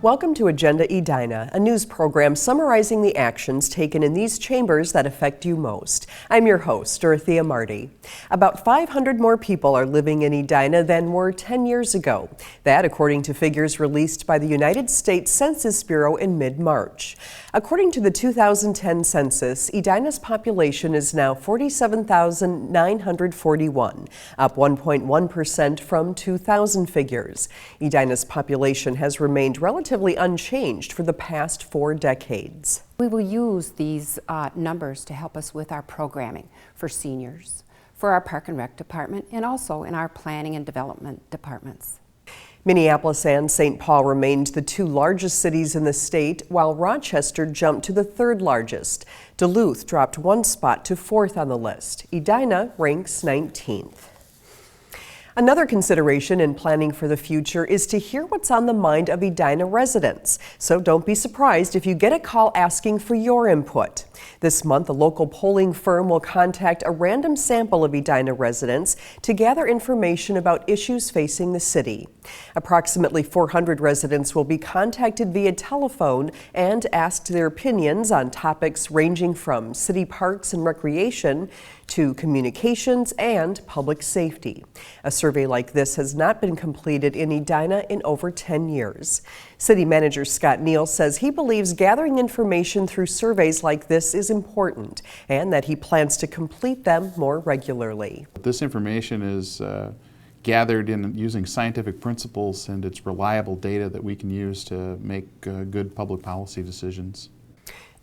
Welcome to Agenda Edina, a news program summarizing the actions taken in these chambers that affect you most. I'm your host, Kristi Martin. About 500 more people are living in Edina than were 10 years ago. That, according to figures released by the United States Census Bureau in mid-March. According to the 2010 census, Edina's population is now 47,941, up 1.1% from 2000 figures. Edina's population has remained relatively unchanged for the past 4 decades. We will use these numbers to help us with our programming for seniors, for our Park and Rec department, and also in our planning and development departments. Minneapolis and St. Paul remained the 2 largest cities in the state, while Rochester jumped to the 3rd largest. Duluth dropped 1 spot to 4th on the list. Edina ranks 19th. Another consideration in planning for the future is to hear what's on the mind of Edina residents. So don't be surprised if you get a call asking for your input. This month, a local polling firm will contact a random sample of Edina residents to gather information about issues facing the city. Approximately 400 residents will be contacted via telephone and asked their opinions on topics ranging from city parks and recreation to communications and public safety. A survey like this has not been completed in Edina in over 10 years. City Manager Scott Neal says he believes gathering information through surveys like this is important and that he plans to complete them more regularly. This information is gathered in using scientific principles, and it's reliable data that we can use to make good public policy decisions.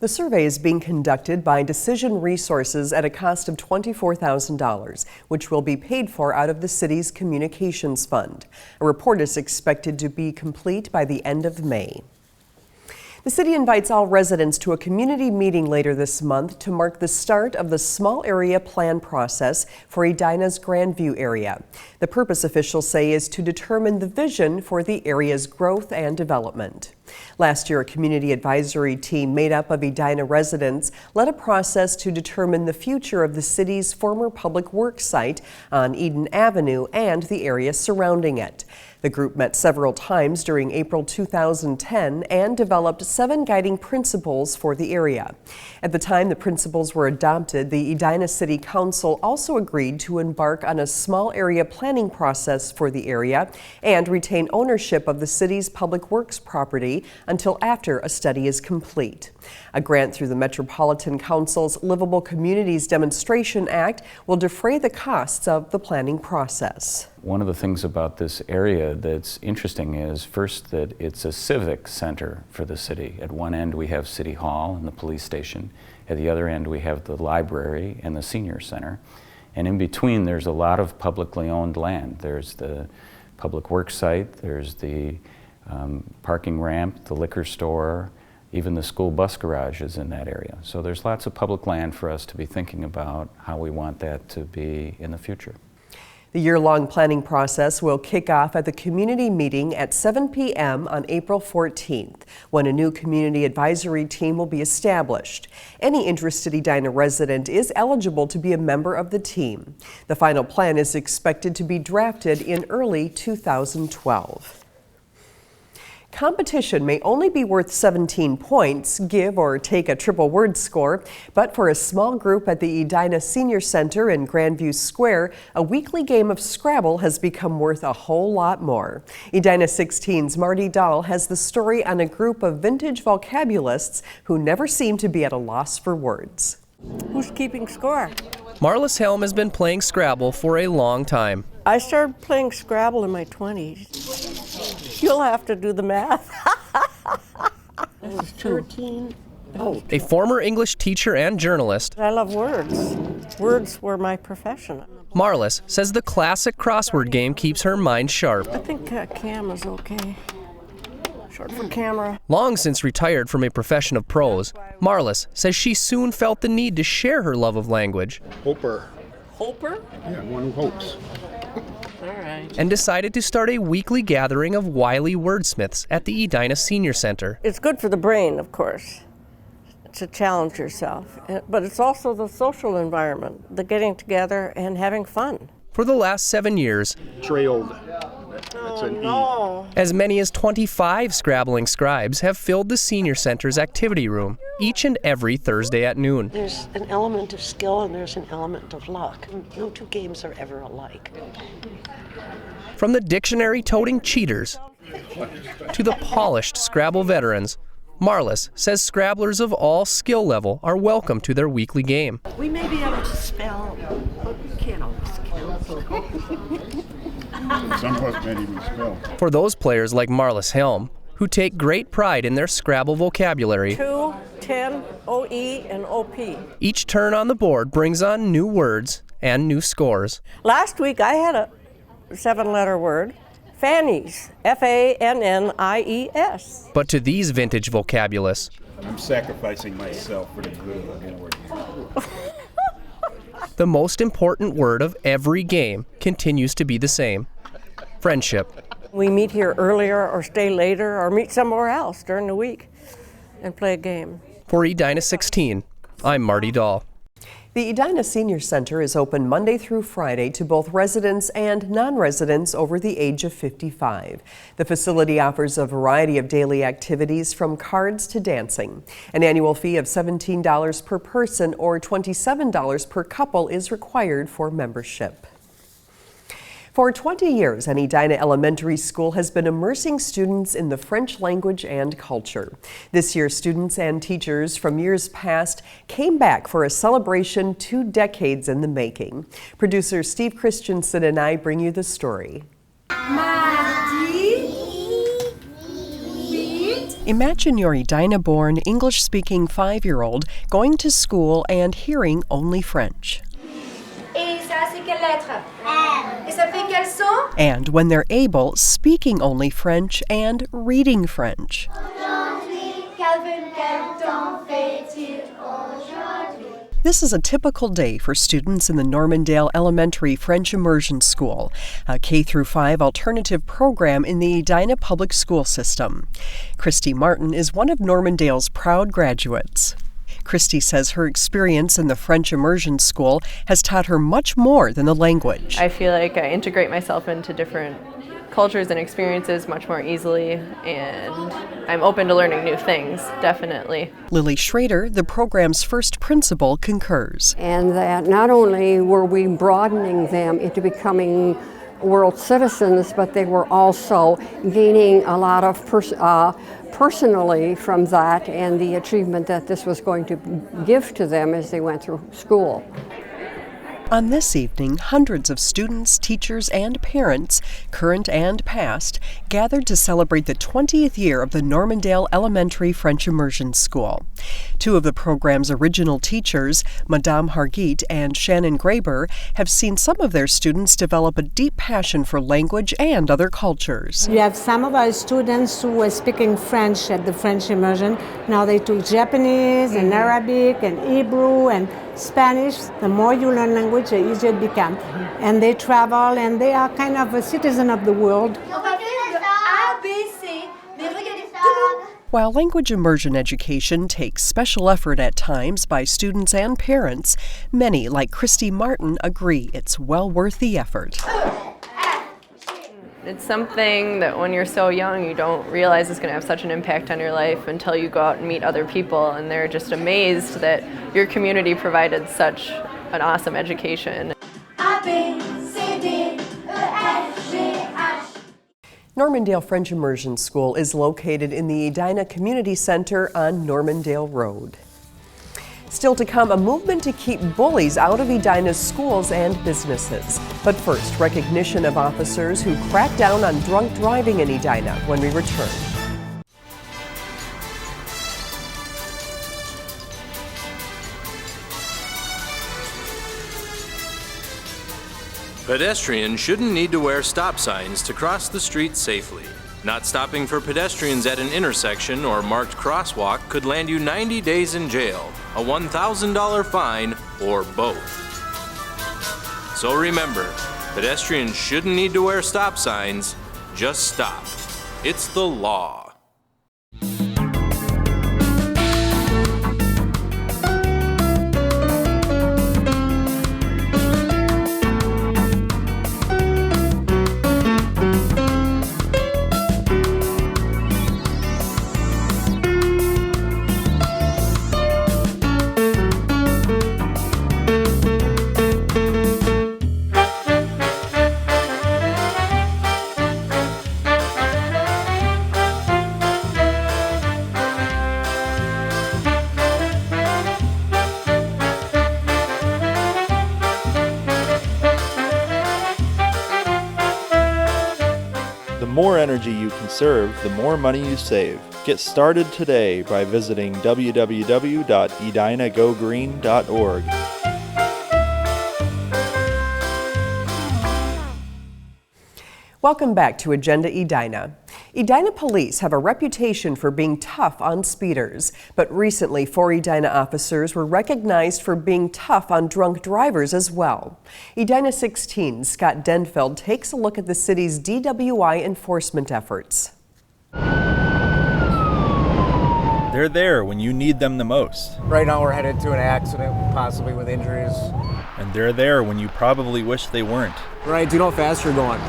The survey is being conducted by Decision Resources at a cost of $24,000, which will be paid for out of the city's communications fund. A report is expected to be complete by the end of May. The city invites all residents to a community meeting later this month to mark the start of the small area plan process for Edina's Grandview area. The purpose, officials say, is to determine the vision for the area's growth and development. Last year, a community advisory team made up of Edina residents led a process to determine the future of the city's former public works site on Eden Avenue and the area surrounding it. The group met several times during April 2010 and developed 7 guiding principles for the area. At the time the principles were adopted, the Edina City Council also agreed to embark on a small area planning process for the area and retain ownership of the city's public works property until after a study is complete. A grant through the Metropolitan Council's Livable Communities Demonstration Act will defray the costs of the planning process. One of the things about this area that's interesting is, first, that it's a civic center for the city. At one end we have City Hall and the police station. At the other end we have the library and the senior center. And in between there's a lot of publicly owned land. There's the public works site, there's the parking ramp, the liquor store, even the school bus garage is in that area. So there's lots of public land for us to be thinking about how we want that to be in the future. The year-long planning process will kick off at the community meeting at 7 p.m. on April 14th, when a new community advisory team will be established. Any interested Edina resident is eligible to be a member of the team. The final plan is expected to be drafted in early 2012. Competition may only be worth 17 points, give or take a triple word score, but for a small group at the Edina Senior Center in Grandview Square, a weekly game of Scrabble has become worth a whole lot more. Edina 16's Marty Dahl has the story on a group of vintage vocabulists who never seem to be at a loss for words. Who's keeping score? Marlis Helm has been playing Scrabble for a long time. I started playing Scrabble in my 20s. You'll have to do the math. 13. Oh, a former English teacher and journalist, I love words. Words were my profession. Marlis says the classic crossword game keeps her mind sharp. I think Cam is okay. Short for camera. Long since retired from a profession of prose, Marlis says she soon felt the need to share her love of language. Hoper. Hoper? Yeah, one who hopes. All right. And decided to start a weekly gathering of wily wordsmiths at the Edina Senior Center. It's good for the brain, of course, to challenge yourself, but it's also the social environment, the getting together and having fun. For the last 7 years, Trailed. That's an No. As many as 25 Scrabbling scribes have filled the senior center's activity room each and every Thursday at noon. There's an element of skill and there's an element of luck. No two games are ever alike. From the dictionary-toting cheaters to the polished Scrabble veterans, Marlis says Scrabblers of all skill level are welcome to their weekly game. We may be able to spell, but we can't always spell. Some of us can't even spell. For those players like Marlis Helm, who take great pride in their Scrabble vocabulary, 2, 10, OE, and OP. each turn on the board brings on new words and new scores. Last week I had a 7-letter word, fannies, Fannies. But to these vintage vocabulists, I'm sacrificing myself for the good of the board. the most important word of every game continues to be the same: friendship. We meet here earlier or stay later or meet somewhere else during the week and play a game. For Edina 16, I'm Marty Dahl. The Edina Senior Center is open Monday through Friday to both residents and non-residents over the age of 55. The facility offers a variety of daily activities from cards to dancing. An annual fee of $17 per person or $27 per couple is required for membership. For 20 years, an Edina elementary school has been immersing students in the French language and culture. This year, students and teachers from years past came back for a celebration 2 decades in the making. Producer Steve Christensen and I bring you the story. Imagine your Edina-born, English-speaking 5-year-old going to school and hearing only French. Et ça, c'est quelle lettre? Et ça fait quel son? And when they're able, speaking only French and reading French. This is a typical day for students in the Normandale Elementary French Immersion School, a K-5 alternative program in the Edina public school system. Kristi Martin is one of Normandale's proud graduates. Kristi says her experience in the French Immersion School has taught her much more than the language. I feel like I integrate myself into different cultures and experiences much more easily, and I'm open to learning new things, definitely. Lily Schrader, the program's first principal, concurs. And that not only were we broadening them into becoming world citizens, but they were also gaining a lot of personally from that and the achievement that this was going to give to them as they went through school. On this evening, hundreds of students, teachers, and parents, current and past, gathered to celebrate the 20th year of the Normandale Elementary French Immersion School. 2 of the program's original teachers, Madame Hargit and Shannon Graber, have seen some of their students develop a deep passion for language and other cultures. We have some of our students who were speaking French at the French Immersion. Now they took Japanese and Arabic and Hebrew and Spanish. The more you learn language, the easier it becomes. And they travel and they are kind of a citizen of the world. While language immersion education takes special effort at times by students and parents, many, like Kristi Martin, agree it's well worth the effort. It's something that when you're so young, you don't realize it's going to have such an impact on your life until you go out and meet other people, and they're just amazed that your community provided such an awesome education. Normandale French Immersion School is located in the Edina Community Center on Normandale Road. Still to come, a movement to keep bullies out of Edina's schools and businesses. But first, recognition of officers who crack down on drunk driving in Edina when we return. Pedestrians shouldn't need to wear stop signs to cross the street safely. Not stopping for pedestrians at an intersection or marked crosswalk could land you 90 days in jail, a $1,000 fine, or both. So remember, pedestrians shouldn't need to wear stop signs, just stop. It's the law. more energy you conserve, the more money you save. Get started today by visiting www.edinagogreen.org. Welcome back to Agenda Edina. Edina police have a reputation for being tough on speeders, but recently 4 Edina officers were recognized for being tough on drunk drivers as well. Edina 16's Scott Denfeld takes a look at the city's DWI enforcement efforts. They're there when you need them the most. Right now we're headed to an accident, possibly with injuries. And they're there when you probably wish they weren't. Right, do you know how fast you're going?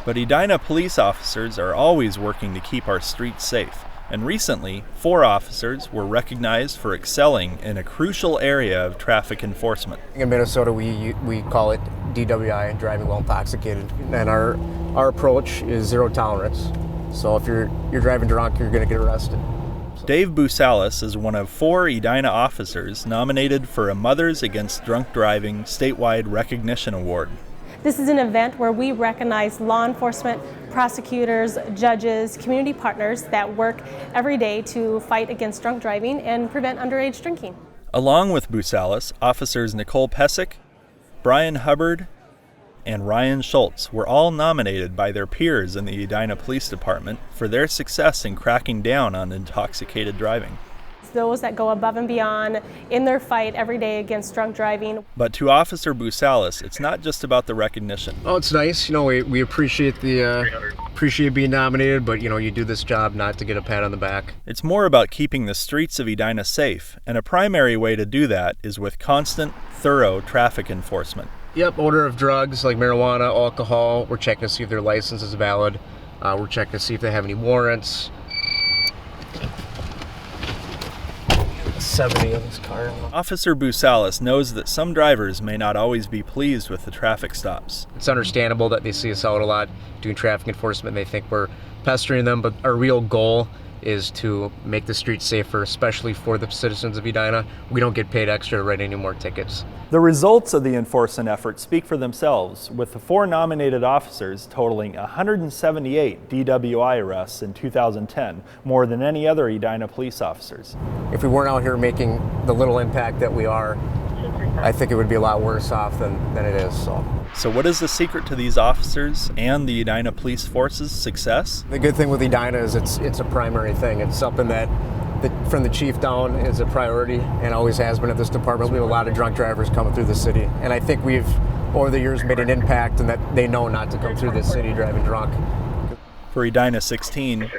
But Edina police officers are always working to keep our streets safe. And recently, 4 officers were recognized for excelling in a crucial area of traffic enforcement. In Minnesota, we call it DWI, driving while intoxicated. And our approach is zero tolerance. So if you're driving drunk, you're going to get arrested. Dave Boosalis is one of 4 Edina officers nominated for a Mothers Against Drunk Driving statewide recognition award. This is an event where we recognize law enforcement, prosecutors, judges, community partners that work every day to fight against drunk driving and prevent underage drinking. Along with Boosalis, officers Nicole Pesic, Brian Hubbard, and Ryan Schultz were all nominated by their peers in the Edina Police Department for their success in cracking down on intoxicated driving. Those that go above and beyond in their fight every day against drunk driving. But to Officer Boosalis, it's not just about the recognition. Oh, it's nice. We appreciate appreciate being nominated, but you do this job not to get a pat on the back. It's more about keeping the streets of Edina safe, and a primary way to do that is with constant, thorough traffic enforcement. Yep, odor of drugs like marijuana, alcohol. We're checking to see if their license is valid. We're checking to see if they have any warrants. 70 on this car. Officer Boosalis knows that some drivers may not always be pleased with the traffic stops. It's understandable that they see us out a lot doing traffic enforcement and they think we're pestering them, but our real goal is to make the streets safer, especially for the citizens of Edina. We don't get paid extra to write any more tickets. The results of the enforcement effort speak for themselves, with the 4 nominated officers totaling 178 DWI arrests in 2010, more than any other Edina police officers. If we weren't out here making the little impact that we are, I think it would be a lot worse off than it is. So what is the secret to these officers and the Edina Police Force's success? The good thing with Edina is it's a primary thing. It's something that from the chief down is a priority and always has been at this department. We have a lot of drunk drivers coming through the city, and I think we've over the years made an impact and that they know not to come through this city driving drunk. For Edina 16,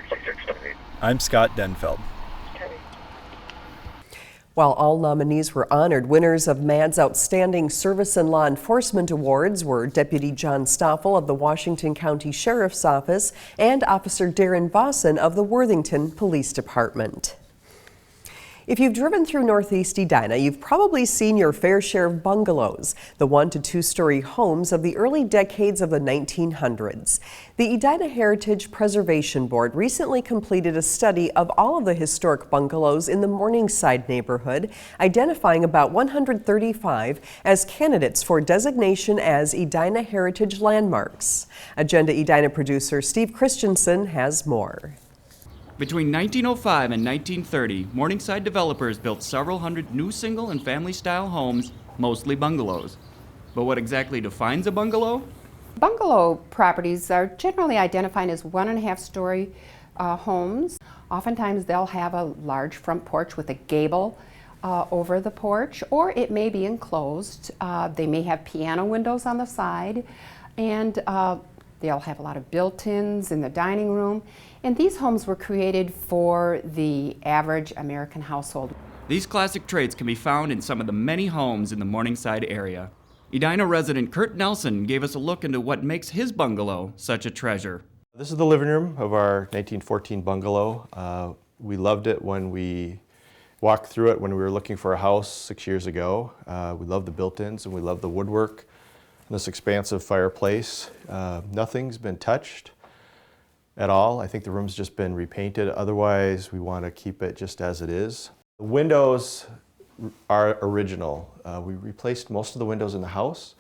I'm Scott Denfeld. While all nominees were honored, winners of MADD's Outstanding Service and Law Enforcement Awards were Deputy John Stoffel of the Washington County Sheriff's Office and Officer Darren Bosson of the Worthington Police Department. If you've driven through Northeast Edina, you've probably seen your fair share of bungalows, the 1- to 2-story homes of the early decades of the 1900s. The Edina Heritage Preservation Board recently completed a study of all of the historic bungalows in the Morningside neighborhood, identifying about 135 as candidates for designation as Edina Heritage Landmarks. Agenda Edina producer Steve Christensen has more. Between 1905 and 1930, Morningside developers built several hundred new single and family-style homes, mostly bungalows. But what exactly defines a bungalow? Bungalow properties are generally identified as 1.5-story homes. Oftentimes they'll have a large front porch with a gable over the porch, or it may be enclosed. They may have piano windows on the side, and they'll have a lot of built-ins in the dining room. And these homes were created for the average American household. These classic traits can be found in some of the many homes in the Morningside area. Edina resident Curt Nelson gave us a look into what makes his bungalow such a treasure. This is the living room of our 1914 bungalow. We loved it when we walked through it when we were looking for a house 6 years ago. We love the built-ins and we love the woodwork and this expansive fireplace. Nothing's been touched at all. I think the room's just been repainted. Otherwise, we want to keep it just as it is. The windows are original. We replaced most of the windows in the house,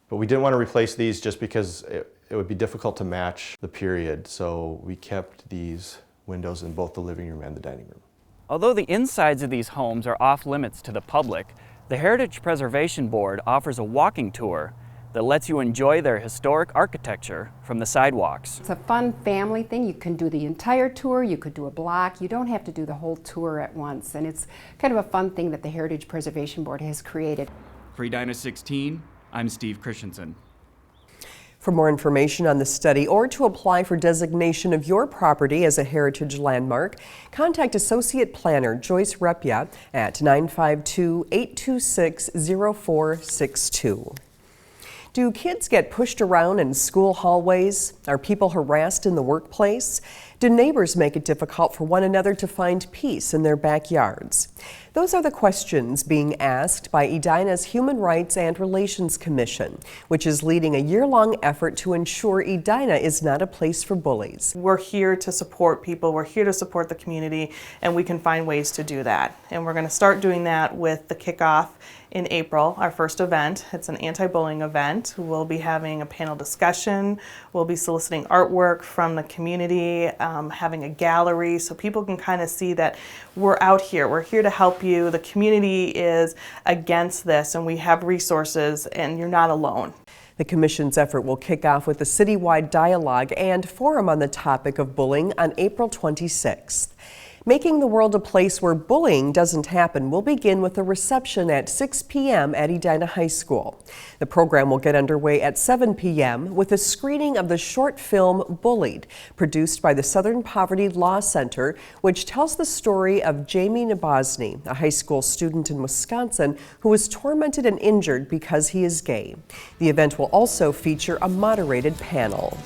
but we didn't want to replace these just because it would be difficult to match the period, so we kept these windows in both the living room and the dining room. Although the insides of these homes are off limits to the public, the Heritage Preservation Board offers a walking tour that lets you enjoy their historic architecture from the sidewalks. It's a fun family thing. You can do the entire tour, you could do a block. You don't have to do the whole tour at once, and it's kind of a fun thing that the Heritage Preservation Board has created. For Edina 16, I'm Steve Christensen. For more information on the study or to apply for designation of your property as a heritage landmark, contact Associate Planner Joyce Repia at 952-826-0462. Do kids get pushed around in school hallways? Are people harassed in the workplace? Do neighbors make it difficult for one another to find peace in their backyards? Those are the questions being asked by Edina's Human Rights and Relations Commission, which is leading a year-long effort to ensure Edina is not a place for bullies. We're here to support people, we're here to support the community, and we can find ways to do that. And we're going to start doing that with the kickoff in April, our first event. It's an anti-bullying event. We'll be having a panel discussion. We'll be soliciting artwork from the community, having a gallery so people can kind of see that we're out here. We're here to help you. The community is against this and we have resources and you're not alone. The Commission's effort will kick off with a citywide dialogue and forum on the topic of bullying on April 26th. Making the world a place where bullying doesn't happen will begin with a reception at 6 p.m. at Edina High School. The program will get underway at 7 p.m. with a screening of the short film Bullied, produced by the Southern Poverty Law Center, which tells the story of Jamie Nabozny, a high school student in Wisconsin who was tormented and injured because he is gay. The event will also feature a moderated panel.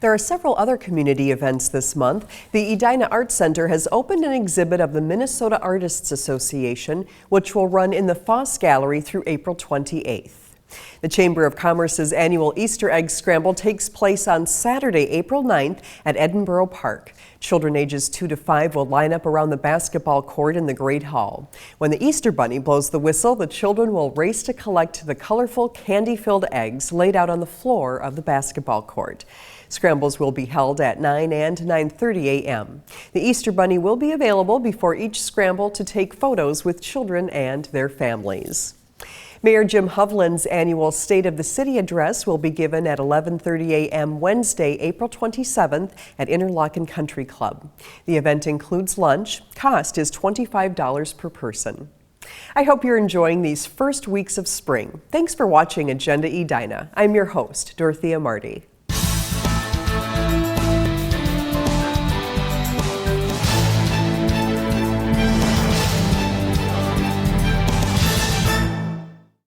There are several other community events this month. The Edina Art Center has opened an exhibit of the Minnesota Artists Association, which will run in the Foss Gallery through April 28th. The Chamber of Commerce's annual Easter egg scramble takes place on Saturday, April 9th at Edinboro Park. Children ages 2 to 5 will line up around the basketball court in the Great Hall. When the Easter Bunny blows the whistle, the children will race to collect the colorful candy-filled eggs laid out on the floor of the basketball court. Scrambles will be held at 9 and 9:30 a.m. The Easter Bunny will be available before each scramble to take photos with children and their families. Mayor Jim Hovland's annual State of the City address will be given at 11:30 a.m. Wednesday, April 27th at Interlochen Country Club. The event includes lunch. Cost is $25 per person. I hope you're enjoying these first weeks of spring. Thanks for watching Agenda Edina. I'm your host, Dorothea Marty.